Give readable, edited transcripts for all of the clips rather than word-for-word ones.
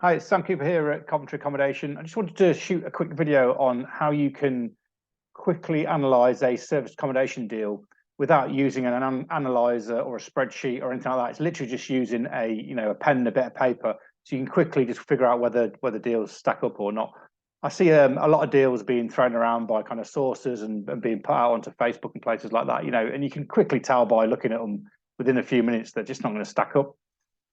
Hi, it's Sam Cooper here at Coventry Accommodation. I just wanted to shoot a quick video on how you can quickly analyze a serviced accommodation deal without using an analyzer or a spreadsheet or anything like that. It's literally just using a pen and a bit of paper, so you can quickly just figure out whether deals stack up or not. I see a lot of deals being thrown around by kind of sources and being put out onto Facebook and places like that, and you can quickly tell by looking at them within a few minutes they're just not going to stack up.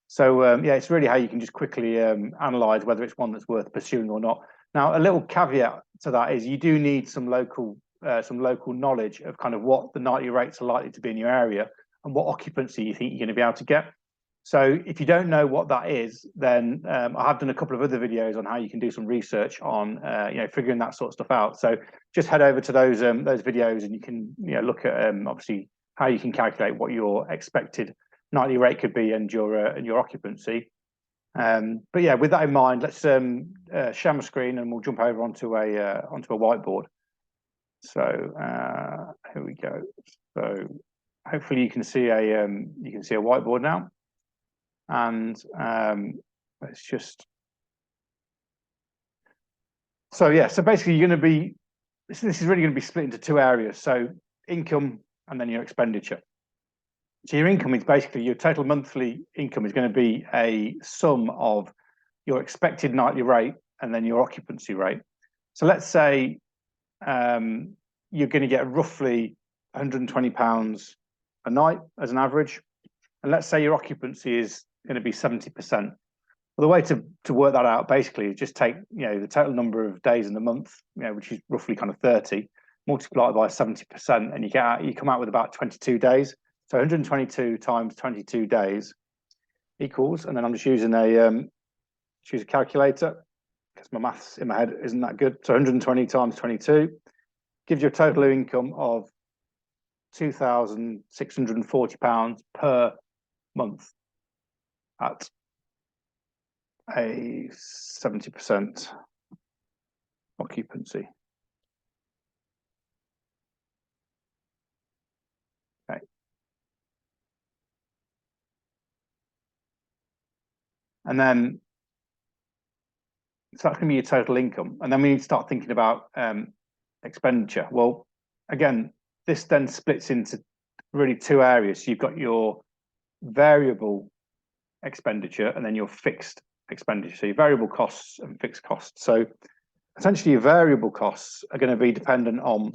So yeah, it's really how you can just quickly analyze whether it's one that's worth pursuing or not. Now, a little caveat to that is you do need some local knowledge of kind of what the nightly rates are likely to be in your area and what occupancy you think you're going to be able to get. So if you don't know what that is, then I have done a couple of other videos on how you can do some research on figuring that sort of stuff out. So just head over to those videos and you can look at obviously how you can calculate what your expected nightly rate could be and your occupancy. But yeah, with that in mind, let's share my screen and we'll jump over onto a whiteboard. So here we go. So hopefully you can see a whiteboard now, and let's just. So yeah, so basically you're going to be this is really going to be split into two areas. So income and then your expenditure. So your income is basically your total monthly income is going to be a sum of your expected nightly rate and then your occupancy rate. So let's say you're going to get roughly £120 a night as an average, and let's say your occupancy is going to be 70%. Well, the way to work that out basically is just take the total number of days in the month, which is roughly kind of 30, multiply it by 70%, and you come out with about 22 days. So 122 times 22 days equals, and then I'm just using choose a calculator because my maths in my head isn't that good. So 120 times 22 gives you a total income of £2,640 per month at a 70% occupancy. Okay. And then, so that's going to be your total income. And then we need to start thinking about expenditure. Well, again, this then splits into really two areas. So you've got your variable expenditure and then your fixed expenditure. So your variable costs and fixed costs. So essentially your variable costs are going to be dependent on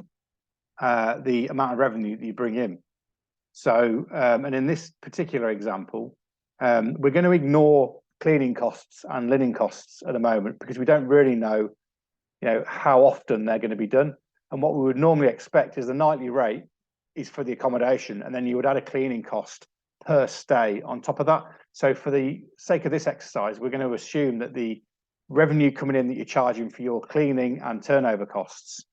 the amount of revenue that you bring in. So, and in this particular example, we're going to ignore cleaning costs and linen costs at the moment because we don't really know, how often they're going to be done. And what we would normally expect is the nightly rate is for the accommodation, and then you would add a cleaning cost per stay on top of that. So for the sake of this exercise, we're going to assume that the revenue coming in that you're charging for your cleaning and turnover costs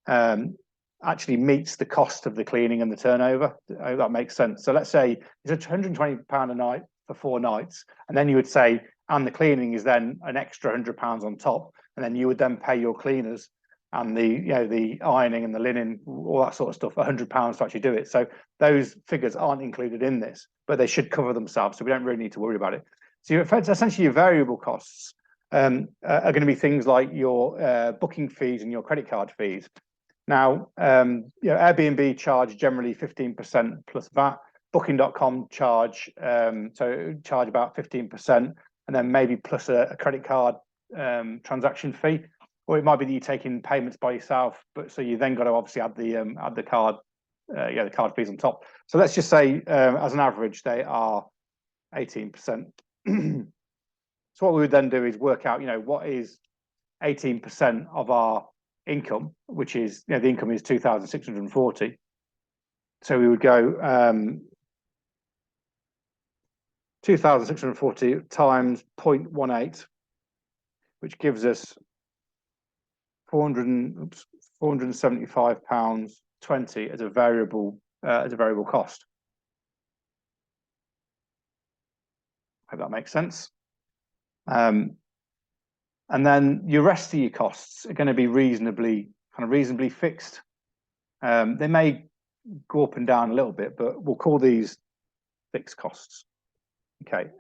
actually meets the cost of the cleaning and the turnover. That makes sense. So let's say it's £120 a night for 4 nights, and then you would say, and the cleaning is then an extra £100 on top, and then you would then pay your cleaners and the ironing and the linen, all that sort of stuff, £100 to actually do it. So those figures aren't included in this, but they should cover themselves, so we don't really need to worry about it. So essentially your variable costs are going to be things like your booking fees and your credit card fees. Now, Airbnb charge generally 15% plus VAT. Booking.com charge about 15%, and then maybe plus a credit card transaction fee, or it might be that you're taking payments by yourself. But so you then got to obviously add the card fees on top. So let's just say as an average they are 18%. So what we would then do is work out, what is 18% of our income, which is the income is 2,640. So we would go 2,640 times 0.18, which gives us £475.20 as a variable cost. Hope that makes sense. And then your rest of your costs are going to be reasonably fixed. They may go up and down a little bit, but we'll call these fixed costs. Okay.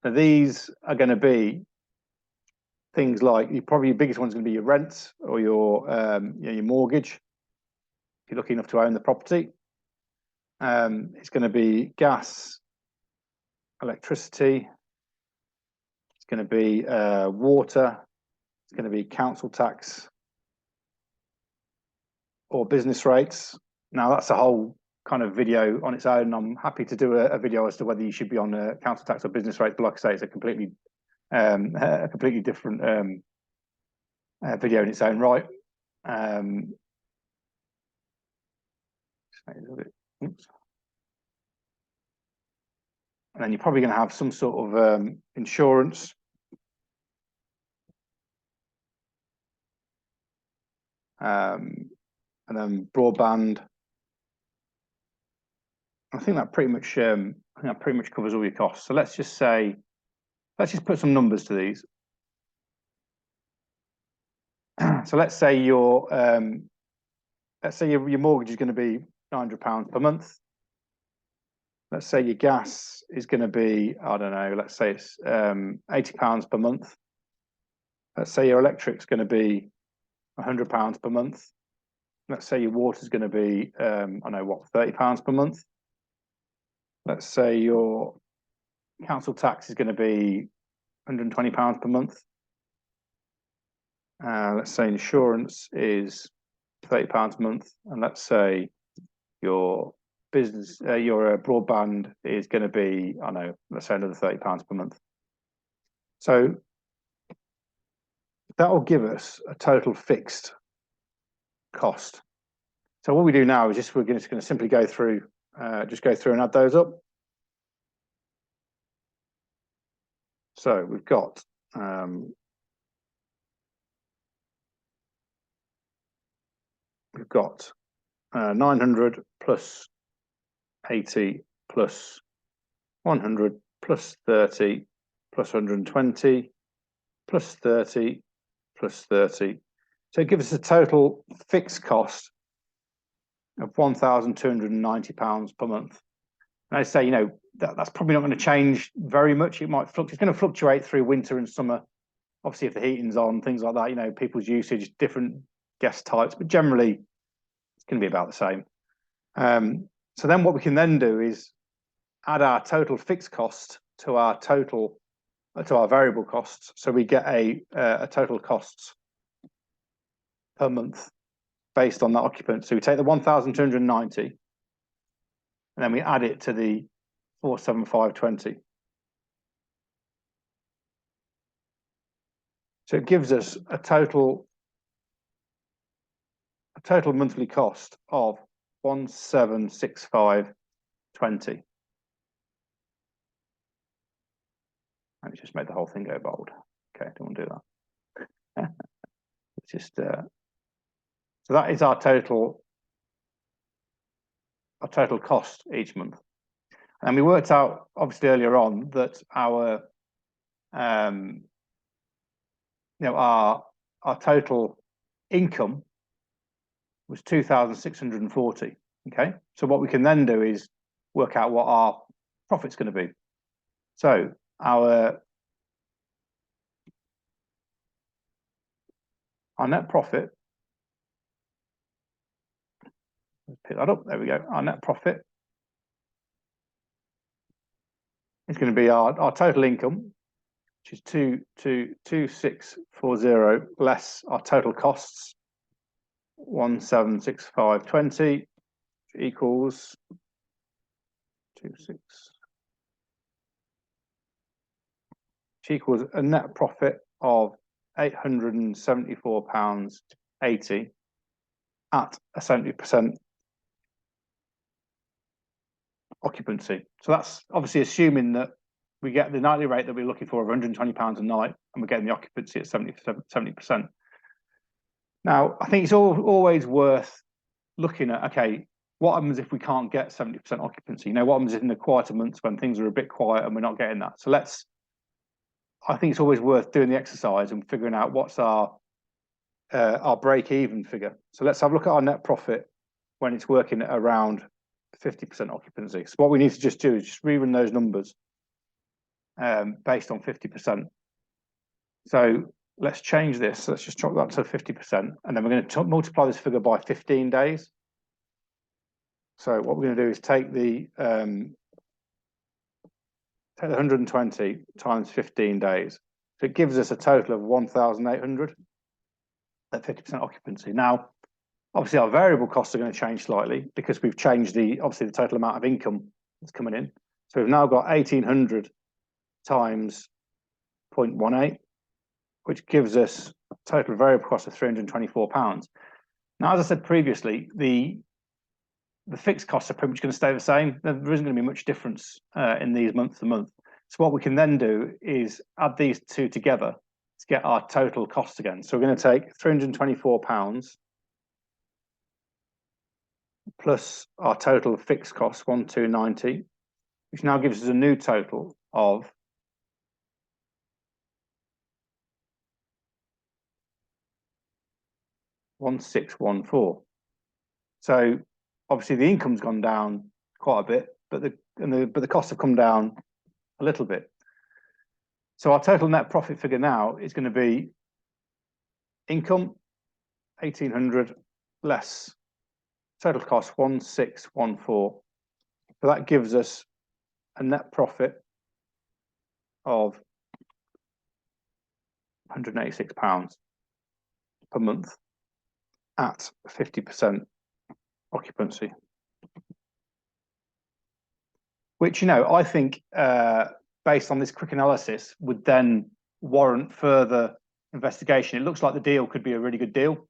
Now these are going to be things like probably your biggest one's going to be your rent or your mortgage. If you're lucky enough to own the property, it's going to be gas, electricity. It's going to be water. It's going to be council tax or business rates. Now that's a whole kind of video on its own. I'm happy to do a video as to whether you should be on council tax or business rates, but like I say, it's a completely different video in its own right. Oops. And then you're probably going to have some sort of insurance. And then broadband. I think that pretty much covers all your costs. So let's just put some numbers to these. So let's say your mortgage is going to be £900 per month. Let's say your gas is going to be, I don't know, let's say it's £80 per month. Let's say your electric's going to be £100 per month. Let's say your water's going to be, I don't know what, £30 per month. Let's say your council tax is going to be £120 per month. Let's say insurance is £30 a month, and let's say your business, your broadband is going to be, I don't know, let's say another £30 per month. So that will give us a total fixed cost. So what we do now is we're just going to simply go through, and add those up. So we've got 900 plus 80 plus 100 plus 30 plus 120 plus 30 plus 30. So it gives us a total fixed cost of £1,290 per month. And I say, that's probably not going to change very much. It's going to fluctuate through winter and summer. Obviously, if the heating's on, things like that, people's usage, different guest types, but generally it's going to be about the same. So then what we can then do is add our total fixed cost to our variable costs. So we get a total costs per month based on that occupant. So we take the 1,290 and then we add it to the 47520. So it gives us a total monthly cost of 1,76520. And it just made the whole thing go bold. Okay, don't want to do that. It's just so that is our total cost each month. And we worked out obviously earlier on that our total income was 2,640. Okay, so what we can then do is work out what our profit's going to be. So our net profit, let's pick that up, there we go. Our net profit is going to be our total income, which is 2,640 less our total costs, 1,76520, equals 26, which equals a net profit of £874.80 at a 70% occupancy. So that's obviously assuming that we get the nightly rate that we're looking for of £120 a night, and we're getting the occupancy at 70%. Now, I think it's always worth looking at, okay, what happens if we can't get 70% occupancy? What happens in the quieter months when things are a bit quiet and we're not getting that? So I think it's always worth doing the exercise and figuring out what's our break-even figure. So let's have a look at our net profit when it's working at around 50% occupancy. So what we need to just do is just rerun those numbers. based on 50%. So let's change this. Let's just drop that to 50%, and then we're going to multiply this figure by 15 days. So what we're going to do is take the 120 times 15 days. So it gives us a total of 1,800 at 50% occupancy. Now, obviously, our variable costs are going to change slightly because we've changed obviously the total amount of income that's coming in. So we've now got 1,800 times 0.18, which gives us a total variable cost of £324. Now, as I said previously, the fixed costs are pretty much going to stay the same. There isn't going to be much difference in these month to month. So what we can then do is add these two together to get our total costs again. So we're going to take £324 plus our total fixed costs, 1,290, which now gives us a new total of £1,614. So obviously the income's gone down quite a bit, but the costs have come down a little bit. So our total net profit figure now is going to be income 1,800 less total cost 1,614. So that gives us a net profit of £186 per month at 50% occupancy, which, you know, I think based on this quick analysis would then warrant further investigation. It looks like the deal could be a really good deal.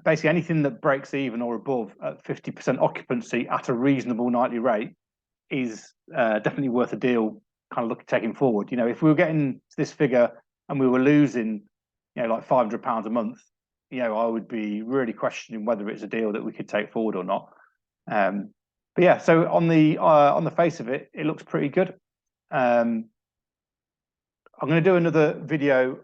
Basically anything that breaks even or above at 50% occupancy at a reasonable nightly rate is definitely worth a deal kind of taking forward. You know, if we were getting to this figure and we were losing, you know, like £500 a month, you know, I would be really questioning whether it's a deal that we could take forward or not. But yeah, so on the face of it, it looks pretty good. I'm going to do another video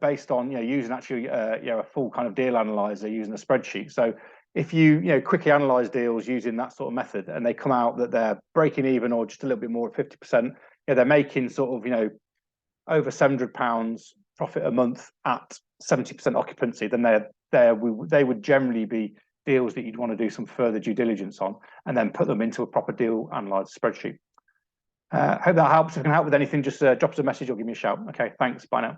based on, you know, using actually you know, a full kind of deal analyzer using a spreadsheet. So if you quickly analyze deals using that sort of method and they come out that they're breaking even or just a little bit more at 50%, they're making sort of, you know, over £700 profit a month at 70% occupancy, then they would generally be deals that you'd want to do some further due diligence on and then put them into a proper deal analyzer spreadsheet. Hope that helps. If I can help with anything, just drop us a message or give me a shout. Okay, thanks. Bye now.